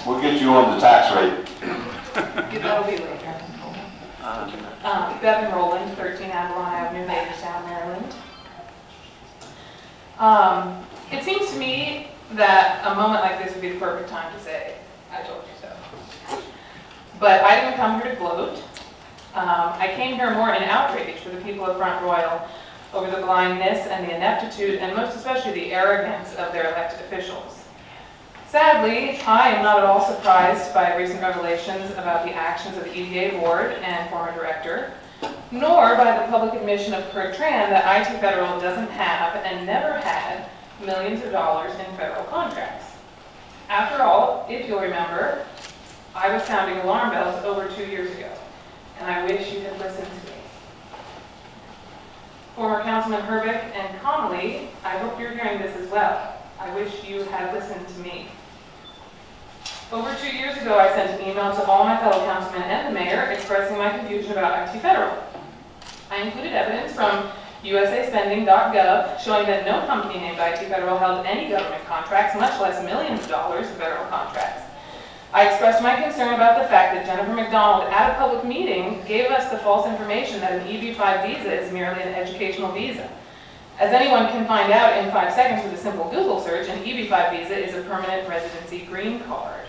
We'll get you on the tax rate. That'll be later. Bébhinn Roland, 13 Avalon Avenue, Hagerstown, Maryland. It seems to me that a moment like this would be the perfect time to say, I told you so. But I didn't come here to gloat. I came here more in outrage for the people of Front Royal over the blindness and the ineptitude and most especially the arrogance of their elected officials. Sadly, I am not at all surprised by recent revelations about the actions of the EDA board and former director, nor by the public admission of Curt Tran that ITFederal doesn't have and never had millions of dollars in federal contracts. After all, if you'll remember, I was sounding alarm bells over 2 years ago, and I wish you had listened to me. Former Councilman Herbeck and Connolly, I hope you're hearing this as well. I wish you had listened to me. Over 2 years ago, I sent an email to all my fellow councilmen and the mayor expressing my confusion about ITFederal. I included evidence from usaspending.gov showing that no company named ITFederal held any government contracts, much less millions of dollars in federal contracts. I expressed my concern about the fact that Jennifer McDonald at a public meeting gave us the false information that an EB-5 visa is merely an educational visa. As anyone can find out in 5 seconds with a simple Google search, an EB-5 visa is a permanent residency green card.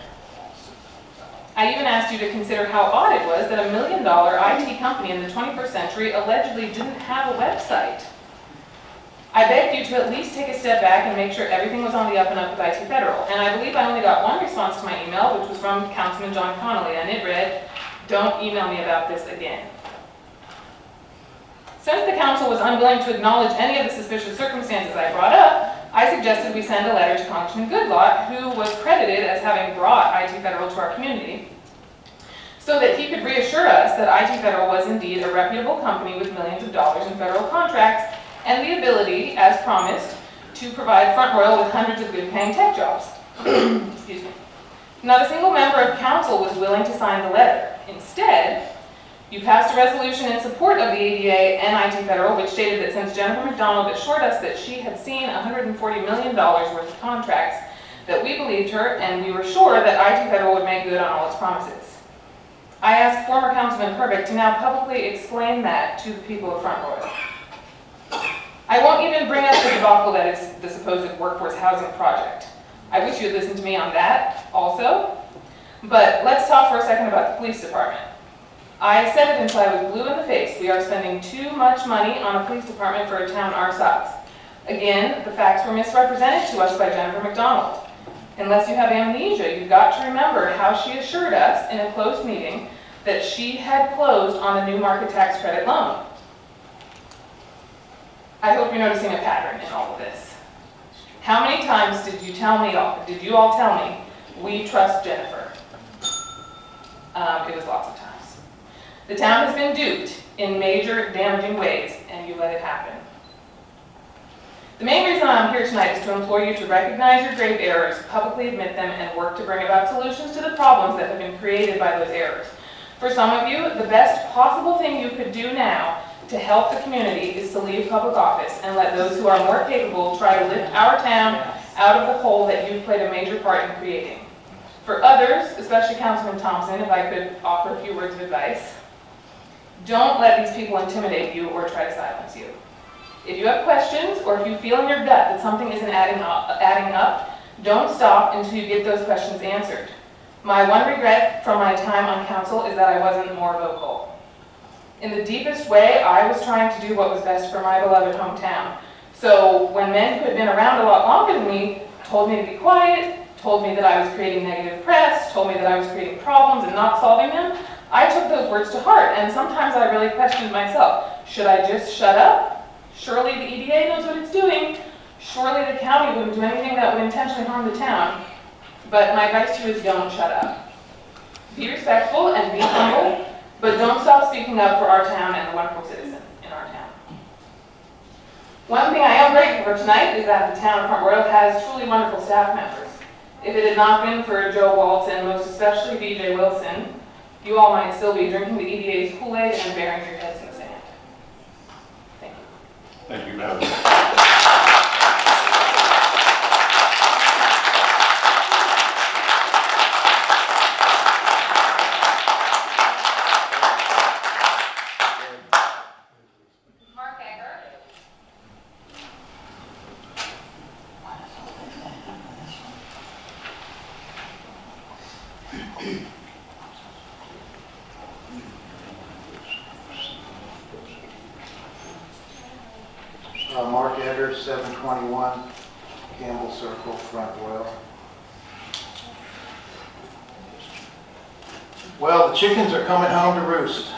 I even asked you to consider how odd it was that $1 million IT company in the 21st century allegedly didn't have a website. I begged you to at least take a step back and make sure everything was on the up and up with ITFederal, and I believe I only got one response to my email, which was from Councilman John Connolly, and it read, "Don't email me about this again." Since the council was unwilling to acknowledge any of the suspicious circumstances I brought up, I suggested we send a letter to Congressman Goodlatte, who was credited as having brought ITFederal to our community, so that he could reassure us that ITFederal was indeed a reputable company with millions of dollars in federal contracts and the ability, as promised, to provide Front Royal with hundreds of good-paying tech jobs. Excuse me. Not a single member of council was willing to sign the letter. Instead, you passed a resolution in support of the EDA and ITFederal, which stated that since Jennifer McDonald assured us that she had seen $140 million worth of contracts, that we believed her and we were sure that ITFederal would make good on all its promises. I asked former Councilman Herbeck to now publicly explain that to the people of Front Royal. I won't even bring up the debacle that is the supposed workforce housing project. I wish you had listened to me on that also. But let's talk for a second about the police department. I said it until I was blue in the face. We are spending too much money on a police department for a town our size. Again, the facts were misrepresented to us by Jennifer McDonald. Unless you have amnesia, you've got to remember how she assured us in a closed meeting that she had closed on a new market tax credit loan. I hope you're noticing a pattern in all of this. How many times did you all tell me, we trust Jennifer? It was lots of times. The town has been duped in major damaging ways, and you let it happen. The main reason I'm here tonight is to implore you to recognize your grave errors, publicly admit them, and work to bring about solutions to the problems that have been created by those errors. For some of you, the best possible thing you could do now to help the community is to leave public office and let those who are more capable try to lift our town out of the hole that you've played a major part in creating. For others, especially Councilman Thompson, if I could offer a few words of advice, don't let these people intimidate you or try to silence you. If you have questions or if you feel in your gut that something isn't adding up, don't stop until you get those questions answered. My one regret from my time on council is that I wasn't more vocal. In the deepest way, I was trying to do what was best for my beloved hometown. So when men who had been around a lot longer than me told me to be quiet, told me that I was creating negative press, told me that I was creating problems and not solving them, I took those words to heart, and sometimes I really questioned myself. Should I just shut up? Surely the EDA knows what it's doing. Surely the county wouldn't do anything that would intentionally harm the town. But my advice to you is don't shut up. Be respectful and be humble, but don't stop speaking up for our town and the wonderful citizens in our town. One thing I am grateful for tonight is that the town of Front Royal has truly wonderful staff members. If it had not been for Joe Waltz and most especially BJ Wilson, you all might still be drinking the EDA's Kool-Aid and burying your heads in the sand. Thank you. Thank you, Madam. 721 Campbell Circle, Front Royal. Well, the chickens are coming home to roost.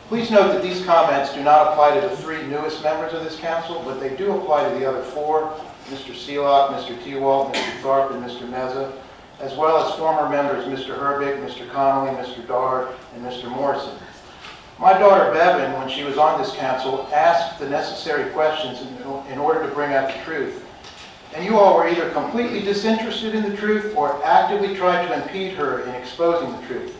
Please note that these comments do not apply to the 3 newest members of this council, but they do apply to the other 4, Mr. Seelock, Mr. Tewalt, Mr. Tharp, and Mr. Meza, as well as former members Mr. Herbig, Mr. Connolly, Mr. Dard, and Mr. Morrison. My daughter Bébhinn, when she was on this council, asked the necessary questions in order to bring out the truth. And you all were either completely disinterested in the truth or actively tried to impede her in exposing the truth.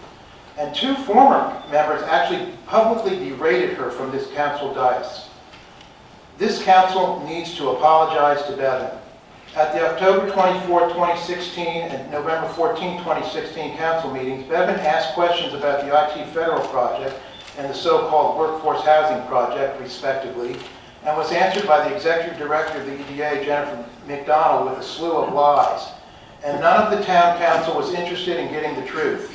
And 2 former members actually publicly berated her from this council dais. This council needs to apologize to Bébhinn. At the October 24, 2016 and November 14, 2016 council meetings, Bébhinn asked questions about the ITFederal project and the so-called workforce housing project, respectively, and was answered by the executive director of the EDA, Jennifer McDonald, with a slew of lies. And none of the town council was interested in getting the truth.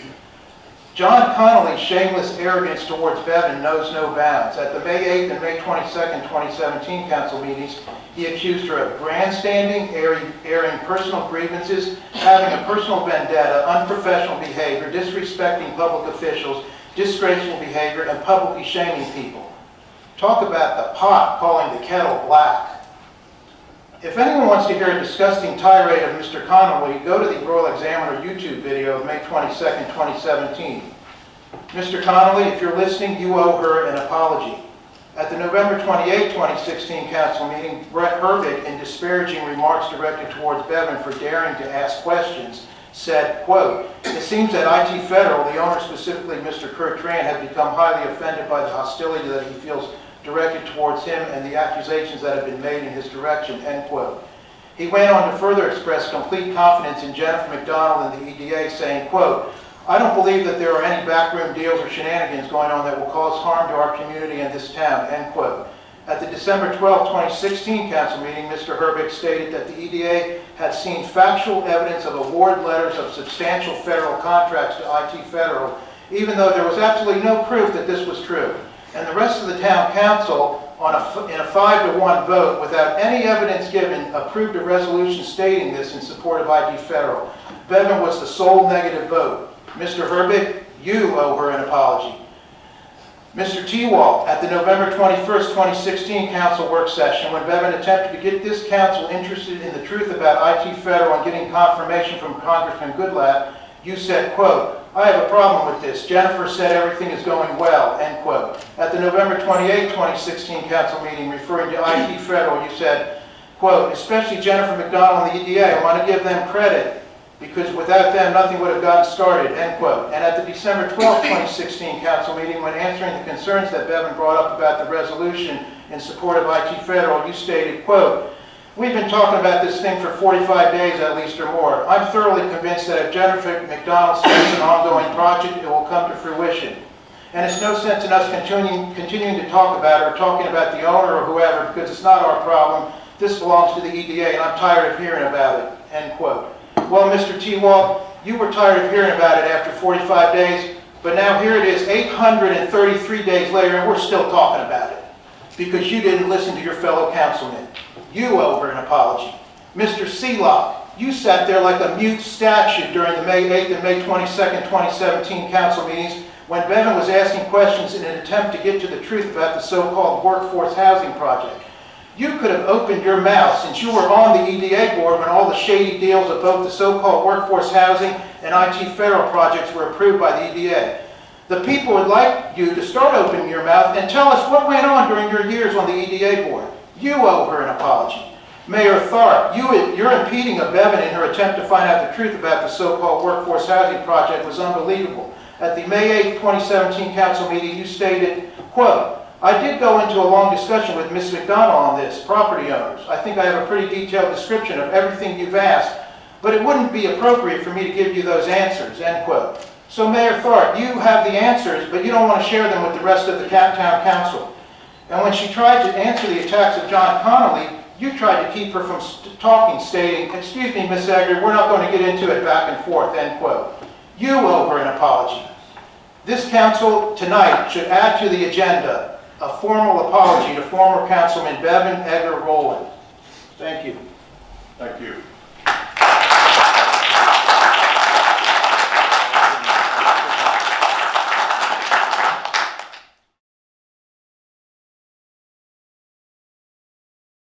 John Connolly's shameless arrogance towards Bébhinn knows no bounds. At the May 8th and May 22nd, 2017 council meetings, he accused her of grandstanding, airing personal grievances, having a personal vendetta, unprofessional behavior, disrespecting public officials, disgraceful behavior, and publicly shaming people. Talk about the pot calling the kettle black. If anyone wants to hear a disgusting tirade of Mr. Connolly, go to the Royal Examiner YouTube video of May 22nd, 2017. Mr. Connolly, if you're listening, you owe her an apology. At the November 28, 2016 council meeting, Brett Herbig, in disparaging remarks directed towards Bébhinn for daring to ask questions, said, quote, "It seems that ITFederal, the owner, specifically Mr. Curt Tran, has become highly offended by the hostility that he feels directed towards him and the accusations that have been made in his direction," end quote. He went on to further express complete confidence in Jennifer McDonald and the EDA, saying, quote, "I don't believe that there are any backroom deals or shenanigans going on that will cause harm to our community and this town," end quote. At the December 12, 2016 council meeting, Mr. Herbig stated that the EDA had seen factual evidence of award letters of substantial federal contracts to ITFederal, even though there was absolutely no proof that this was true. And the rest of the town council, in a 5-to-1 vote, without any evidence given, approved a resolution stating this in support of ITFederal. Bébhinn was the sole negative vote. Mr. Herbig, you owe her an apology. Mr. Tewalt, at the November 21st, 2016 council work session, when Bébhinn attempted to get this council interested in the truth about ITFederal and getting confirmation from Congressman Goodlatte, you said, quote, "I have a problem with this. Jennifer said everything is going well," end quote. At the November 28, 2016 council meeting, referring to ITFederal, you said, quote, "Especially Jennifer McDonald and the EDA, I want to give them credit because without them, nothing would have gotten started," end quote. And at the December 12, 2016 council meeting, when answering the concerns that Bébhinn brought up about the resolution in support of ITFederal, you stated, quote, "We've been talking about this thing for 45 days at least or more. I'm thoroughly convinced that if Jennifer McDonald starts an ongoing project, it will come to fruition. And it's no sense in us continuing to talk about it or talking about the owner or whoever because it's not our problem. This belongs to the EDA and I'm tired of hearing about it," end quote. Well, Mr. Tewalt, you were tired of hearing about it after 45 days, but now here it is 833 days later and we're still talking about it because you didn't listen to your fellow councilmen. You owe her an apology. Mr. Seelock, you sat there like a mute statue during the May 8th and May 22nd, 2017 council meetings when Bébhinn was asking questions in an attempt to get to the truth about the so-called workforce housing project. You could have opened your mouth since you were on the EDA board when all the shady deals of both the so-called workforce housing and ITFederal projects were approved by the EDA. The people would like you to start opening your mouth and tell us what went on during your years on the EDA board. You owe her an apology. Mayor Tharp, your impeding of Bébhinn in her attempt to find out the truth about the so-called workforce housing project was unbelievable. At the May 8, 2017 council meeting, you stated, quote, "I did go into a long discussion with Ms. McDonald on this, property owners. I think I have a pretty detailed description of everything you've asked, but it wouldn't be appropriate for me to give you those answers," end quote. So Mayor Tharp, you have the answers, but you don't want to share them with the rest of the town council. And when she tried to answer the attacks of John Connolly, you tried to keep her from talking, stating, "Excuse me, Ms. Egger, we're not going to get into it back and forth," end quote. You owe her an apology. This council tonight should add to the agenda a formal apology to former Councilman Bébhinn Egger Rowland. Thank you. Thank you.